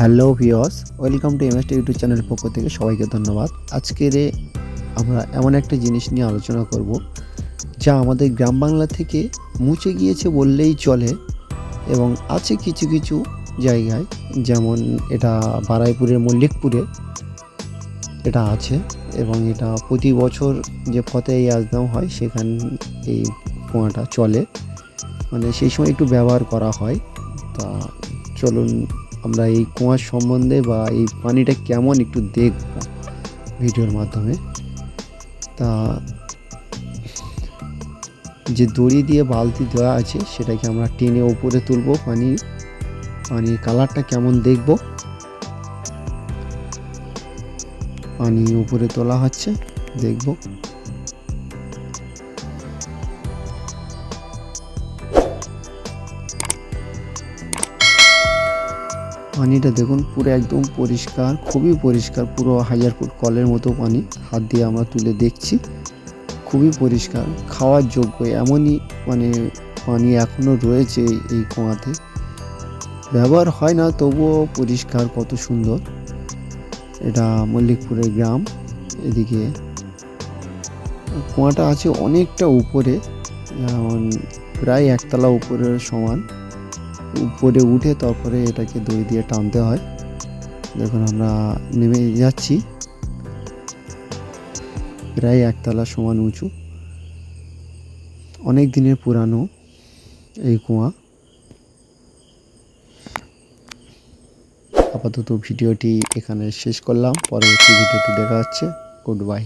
Hello viewers, welcome to MST YouTube চ্যানেলের পক্ষ থেকে সবাইকে ধন্যবাদ। আজকের আমরা এমন একটা জিনিস নিয়ে আলোচনা করব যা আমাদের গ্রাম বাংলা থেকে মুছে গিয়েছে বললেই চলে এবং আছে কিছু কিছু জায়গায়, যেমন এটা বারাইপুরের মল্লিকপুরে এটা আছে এবং এটা প্রতি বছর যে ফতেহ আজম হয় সেখানে এই কুয়াটা চলে, মানে সেই সময় একটু ব্যবহার করা হয়। তা চলুন আমরা এই কুয়ার সম্বন্ধে বা এই পানিটা কেমন একটু দেখব ভিডিওর মাধ্যমে। তা যে দড়ি দিয়ে বালতি দেওয়া আছে সেটাকে আমরা টেনে উপরে তুলবো, পানির কালারটা কেমন দেখব। পানি উপরে তোলা হচ্ছে, দেখব। পানিটা দেখুন পুরো একদম পরিষ্কার, খুবই পরিষ্কার, পুরো 1000 ফুট কলের মতো পানি। হাত দিয়ে আমরা তুলে দেখছি, খুবই পরিষ্কার, খাওয়ার যোগ্য এমনই মানে পানি এখনও রয়েছে এই কুয়াতে। ব্যবহার হয় না তবুও পরিষ্কার, কত সুন্দর। এটা মল্লিকপুরের গ্রাম। এদিকে কুয়াটা আছে অনেকটা উপরে, যেমন প্রায় একতলা উপরের সমান। উপরে উঠে তারপরে এটাকে দড়ি দিয়ে টানতে হয়। দেখুন আমরা নেমে যাচ্ছি, প্রায় একতলা সমান উঁচু। অনেক দিনের পুরানো এই কুয়া। আপাতত ভিডিওটি এখানে শেষ করলাম, পরবর্তী ভিডিওটি দেখা হচ্ছে। Good bye.